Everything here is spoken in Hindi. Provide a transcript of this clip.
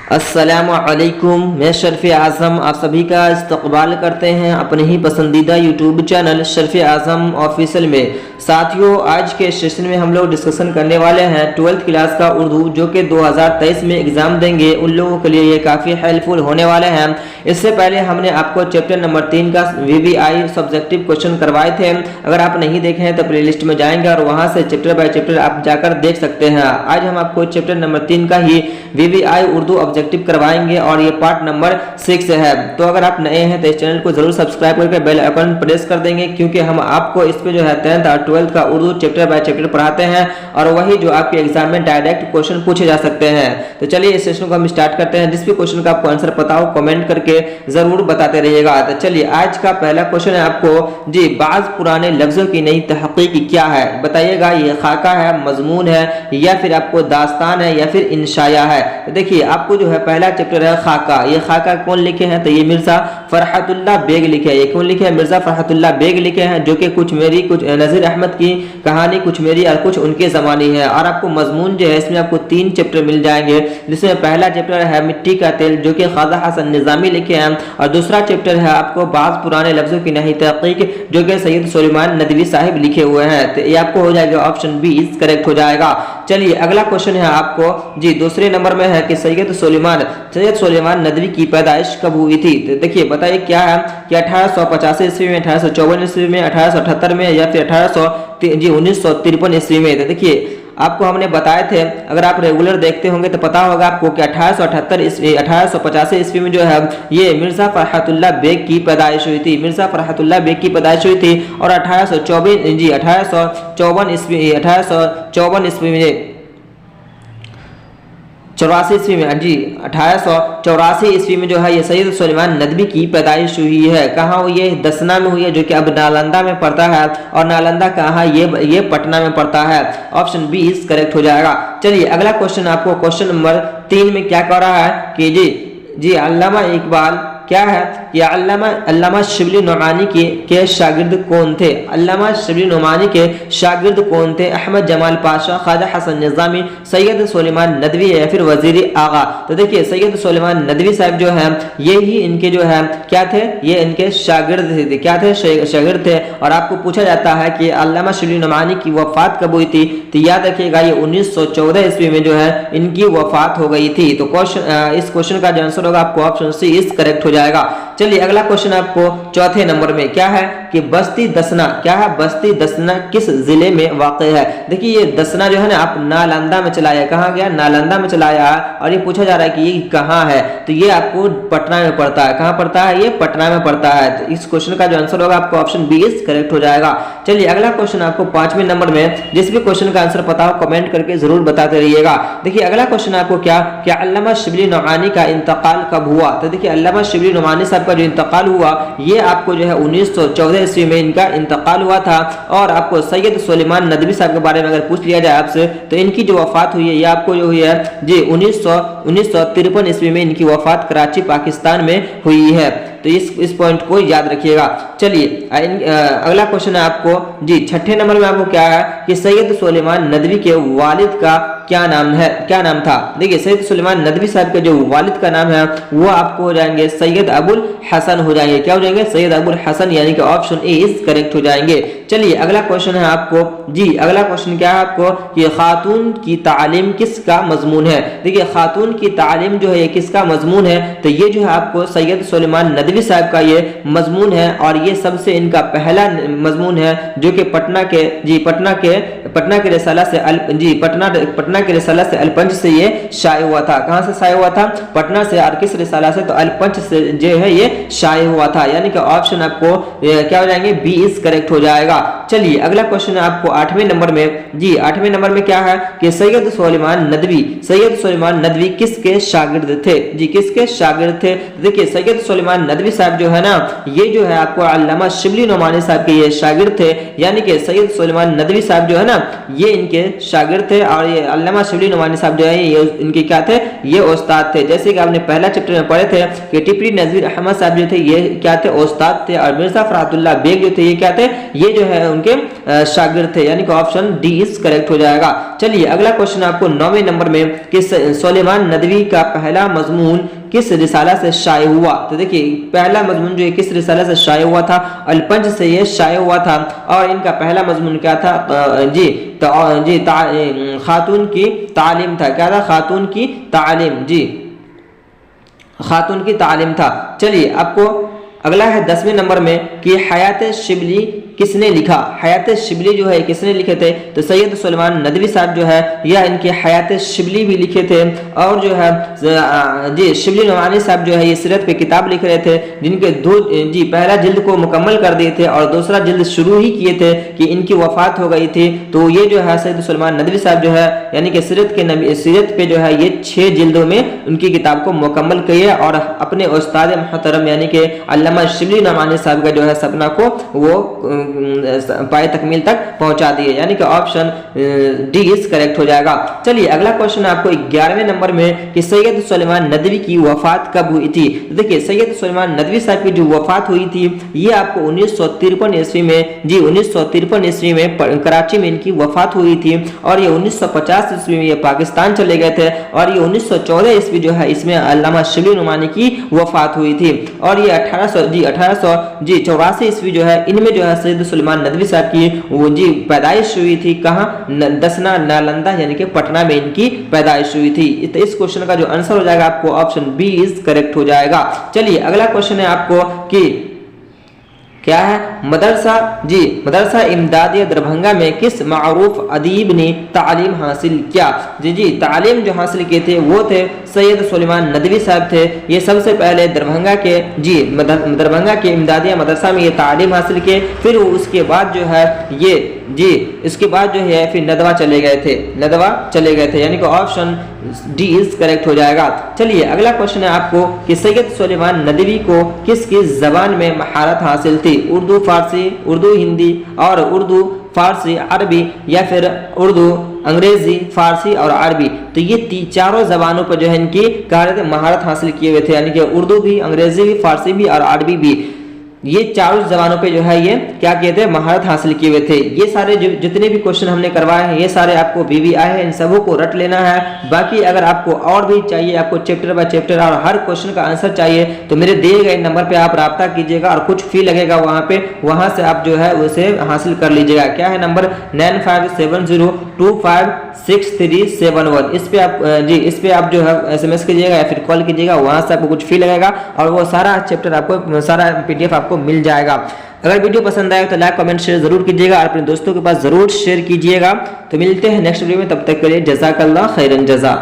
अस्सलामुअलैकुम, मैं शर्फ़ आज़म आप सभी का इस्तक़बाल करते हैं अपने ही पसंदीदा यूट्यूब चैनल शर्फ़ आज़म ऑफिशियल में। साथियों, आज के सेशन में हम लोग डिस्कशन करने वाले हैं 12th क्लास का उर्दू, जो कि 2023 में एग्ज़ाम देंगे उन लोगों के लिए ये काफ़ी हेल्पफुल होने वाले हैं। इससे पहले हमने आपको चैप्टर नंबर 3 का VVI सब्जेक्टिव क्वेश्चन करवाए थे। अगर आप नहीं देखे हैं तो प्ले लिस्ट में जाएंगे और वहाँ से चैप्टर बाय चैप्टर आप जाकर देख सकते हैं। आज हम आपको चैप्टर नंबर 3 का ही VVI उर्दू ऑब्जेक्टिव करवाएंगे और ये पार्ट नंबर 6 है। तो अगर आप नए हैं तो इस चैनल को जरूर सब्सक्राइब करके बेल आइकन प्रेस कर देंगे, क्योंकि हम आपको इस पे जो है 10th और 12th का उर्दू चैप्टर बाय चैप्टर पढ़ाते हैं और वही जो आपके एग्जाम में डायरेक्ट क्वेश्चन पूछे जा सकते हैं। तो चलिए इस सेशन को हम स्टार्ट करते हैं। जिस भी क्वेश्चन का आपको आंसर पता हो कमेंट करके जरूर बताते रहिएगा। तो चलिए आज का पहला क्वेश्चन है आपको जी, बाज पुराने लफ्जों की नई तहकीक क्या है? बताइएगा, ये खाका है, मजमून है, या फिर आपको दास्तान है, या फिर इंशाया है? तो देखिए आपको जो है पहला चैप्टर है खाका। ये खाका कौन लिखे हैं? तो ये मिर्जा फरहतुल्लाह बेग लिखे हैं। ये कौन लिखे हैं? मिर्जा फरहतुल्लाह बेग लिखे हैं, जो कि कुछ मेरी कुछ नज़ीर अहमद की कहानी, कुछ मेरी और कुछ उनके ज़मानी है। और आपको मजमून जो है इसमें आपको 3 चैप्टर मिल जाएंगे, जिसमें पहला चैप्टर है मिट्टी का तेल, जो कि ख्वाजा हसन निज़ामी लिखे हैं, और दूसरा चैप्टर है आपको बाज पुराने लफ्जों की नई तहकीक, जो कि सैयद सुलेमान नदवी साहिब लिखे हुए हैं। तो ये आपको हो जाएगा ऑप्शन बी करेक्ट हो जाएगा। चलिए अगला क्वेश्चन है आपको जी, दूसरे नंबर में है कि सैयद सुलेमान नदवी की पैदाइश कब हुई थी? तो देखिए बताइए क्या है कि 1885 ईस्वी में, 1854 ईस्वी में, 1878 में, या फिर 1953 ईस्वी में? तो देखिए आपको हमने बताए थे, अगर आप रेगुलर देखते होंगे तो पता होगा आपको कि 1885 ईस्वी में जो है ये मिर्जा फरहतुल्लाह बेग की पैदाइश हुई थी। मिर्जा फरहतुल्लाह बेग की पैदाइश हुई थी और 1854 ईस्वी में 84 ईस्वी में जी 1884 ईस्वी में जो है ये सैयद सुलेमान नदवी की पैदाइश हुई है। कहाँ हुई है? दसना में हुई है, जो कि अब नालंदा में पड़ता है। और नालंदा कहाँ? ये पटना में पड़ता है। ऑप्शन बी करेक्ट हो जाएगा। चलिए अगला क्वेश्चन आपको क्वेश्चन नंबर 3 में क्या कह रहा है कि जी अल्लामा इकबाल क्या है कि अल्लामा शिबली नुमानी के शागिर्द कौन थे? अल्लामा शिबली नुमानी के शागिर्द कौन थे? अहमद जमाल पाशा, ख्वाजा हसन निज़ामी, सैयद सुलेमान नदवी, या फिर वजीर आगा? तो देखिए सैयद सुलेमान नदवी साहब जो है ये ही इनके जो है क्या थे? ये इनके शागिर्द थे। क्या थे? शागिर्द थे। और आपको पूछा जाता है कि अल्लामा शिबली नुमानी की वफात कब हुई थी? तो याद रखिएगा ये 1914 ईस्वी में जो है इनकी वफात हो गई थी। तो इस क्वेश्चन का जो आंसर होगा आपको ऑप्शन सी करेक्ट हो जाएगा। चलिए अगला क्वेश्चन आपको चौथे नंबर में क्या है कि बस्ती दसना क्या है? बस्ती दसना किस जिले में वाक़ है? देखिए ये दसना जो है ना आप नालंदा में चलाया। कहाँ गया? नालंदा में चलाया। और ये पूछा जा रहा है कि ये कहाँ है? तो ये आपको पटना में पड़ता है। कहाँ पड़ता है? ये पटना में पड़ता है। तो इस क्वेश्चन का जो आंसर होगा आपको ऑप्शन बी करेक्ट हो जाएगा। चलिए अगला क्वेश्चन आपको 5वें नंबर में, जिस भी क्वेश्चन का आंसर पता हो कमेंट करके जरूर बताते रहिएगा। देखिए अगला क्वेश्चन आपको क्या अल्लामा शिबली नुमानी का इंतकाल कब हुआ? तो देखिए अल्लामा शिबली नुमानी साहब का जो इंतकाल हुआ ये आपको जो है 1914 ईस्वी में इनका इंतकाल हुआ था। और आपको सैयद सुलेमान नदवी साहब के बारे में अगर पूछ लिया जाए आपसे तो इनकी जो वफात हुई है ये आपको जो हुई है जी 1953 ईस्वी में इनकी वफात कराची पाकिस्तान में हुई है। तो इस पॉइंट को याद रखिएगा। चलिए अगला क्वेश्चन है आपको जी 6ठे नंबर में आपको क्या है कि सैयद सुलेमान नदवी के वालिद का क्या नाम था? देखिए सैयद सुलेमान नदवी साहब के जो वालिद का नाम है वो आपको हो जाएंगे सैयद अबुल हसन हो जाएंगे। क्या हो जाएंगे? सैयद अबुल हसन, यानी कि ऑप्शन ए करेक्ट हो जाएंगे। चलिए अगला क्वेश्चन है आपको जी, अगला क्वेश्चन क्या है आपको कि खातून की तालीम किसका मजमून है? देखिए खातून की तालीम जो है ये किसका मजमून है? तो ये जो है आपको सैयद सुलेमान नदवी साहब का ये मजमून है। और ये सबसे इनका पहला मजमून है, जो कि पटना के रिसाला से अलपंच से ये शाये हुआ था। कहां से शाये हुआ था? पटना से। और किस रिसाला से? तो अलपंच से जो है ये शाये हुआ था, यानी कि ऑप्शन आपको क्या हो जाएंगे? बी करेक्ट हो जाएगा। चलिए अगला क्वेश्चन है आपको 8वें नंबर में जी 8वें नंबर में क्या है कि सैयद सुलेमान नदवी किसके शागिर्द थे? जी किसके शागिर्द थे? देखिए सैयद सुलेमान नदवी साहब जो है ना ये जो है आपको अल्लामा शिबली नुमानी साहब के ये शागिर्द थे, यानी कि सैयद सुलेमान नदवी साहब जो है ना ये इनके शागिर्द थे और ये अल्लामा शिबली नुमानी साहब जो है ये इनके क्या थे, ये उस्ताद थे। जैसे कि आपने पहला चैप्टर में पढ़े थे कि टिपरी नज़ीर अहमद साहब जो थे ये क्या थे, उस्ताद थे, और मिर्जा फरातुल्लाह बेग जो थे ये क्या थे, ये जो है उनके शागिर्द थे, यानी कि ऑप्शन डी इज करेक्ट हो जाएगा। चलिए अगला क्वेश्चन आपको 9वें नंबर में कि सुलेमान नदवी का पहला मजमून किस रिसाला से शाये हुआ। तो देखिए पहला मजमून जो है किस रिसाला से शाये हुआ था, अलपंज से ये शाये हुआ था, और इनका पहला मजमून क्या था, खातून की तालीम था। क्या था, खातून की तालीम, जी खातून की तालीम था। चलिए आपको अगला है 10वें नंबर में कि हयात शिबली किसने लिखा। हयात शिबली जो है किसने लिखे थे, तो सैयद सुलेमान नदवी साहब जो है या इनके हयात शिबली भी लिखे थे, और जो है जी शिबली नुमानी साहब जो है ये सीरत पे किताब लिख रहे थे, जिनके पहला जिल्द को मुकम्मल कर दिए थे और दूसरा जिल्द शुरू ही किए थे कि इनकी वफात हो गई थी। तो ये जो है सैयद सुलेमान नदवी साहब जो है यानी कि सीरत पे जो है ये 6 जिल्दों में उनकी किताब को मुकम्मल किए और अपने उस्ताद मुहतरम यानी कि अल्लामा शिबली नुमानी साहब का जो है सपना को वो पाए तकमील तक पहुंचा दिए, यानी कि ऑप्शन डी इज करेक्ट हो जाएगा। चलिए अगला क्वेश्चन आपको 11वें नंबर में कि सैयद सुलेमान नदवी की वफात कब हुई थी। तो देखिए सैयद सुलेमान नदवी साहब की जो वफात हुई थी ये आपको 1953 ईस्वी में, जी 1953 ईस्वी में कराची में इनकी वफात हुई थी, और ये 1950 ईस्वी में ये पाकिस्तान चले गए थे, और ये 1914 ईस्वी जो है इसमें अल्लामा शिबली नुमानी की वफात हुई थी, और ये 1884 ईस्वी जो है इनमें जो है सैयद सुलेमान नदवी साहब की वो जी पैदाइश हुई थी। कहाँ, दसना नालंदा यानी कि पटना में इनकी पैदाइश हुई थी। तो इस क्वेश्चन का जो आंसर हो जाएगा आपको ऑप्शन बी इज करेक्ट हो जाएगा। चलिए अगला क्वेश्चन है आपको कि क्या है, मदरसा इमदादिया दरभंगा में किस मारूफ अदीब ने तालीम हासिल किया। जी तालीम जो हासिल किए थे वो थे सैयद सुलेमान नदवी साहब थे। ये सबसे पहले दरभंगा के इमदादिया मदरसा में ये तालीम हासिल किए, फिर उसके बाद जो है ये इसके बाद जो है फिर नदवा चले गए थे, यानी कि ऑप्शन डी इज करेक्ट हो जाएगा। चलिए अगला क्वेश्चन है आपको कि सैयद सुलेमान नदवी को किस जबान में महारत हासिल थी। उर्दू, फारसी, उर्दू हिंदी और उर्दू फारसी अरबी, या फिर उर्दू अंग्रेजी फारसी और अरबी। तो ये चारों जबानों पर जो है इनकी महारत हासिल किए हुए थे, यानी कि उर्दू भी, अंग्रेजी भी, फारसी भी और अरबी भी, ये चारों जबानों पे जो है ये क्या किए थे, महारत हासिल किए हुए थे। ये सारे जितने भी क्वेश्चन हमने करवाए हैं ये सारे आपको BVI है, इन सबों को रट लेना है। बाकी अगर आपको और भी चाहिए, आपको चैप्टर बाय चैप्टर और हर क्वेश्चन का आंसर चाहिए, तो मेरे दिए गए नंबर पे आप राब्ता कीजिएगा और कुछ फी लगेगा वहाँ से आप जो है उसे हासिल कर लीजिएगा। क्या है नंबर 9570256371। इस पे आप जो है SMS कीजिएगा या फिर कॉल कीजिएगा, वहाँ से आपको कुछ फी लगेगा और वो सारा चैप्टर आपको, सारा PDF आपको मिल जाएगा। अगर वीडियो पसंद आए तो लाइक कमेंट शेयर जरूर कीजिएगा और अपने दोस्तों के पास जरूर शेयर कीजिएगा। तो मिलते हैं नेक्स्ट वीडियो में, तब तक के लिए जज़ाकल्लाह खैरन जज़ा।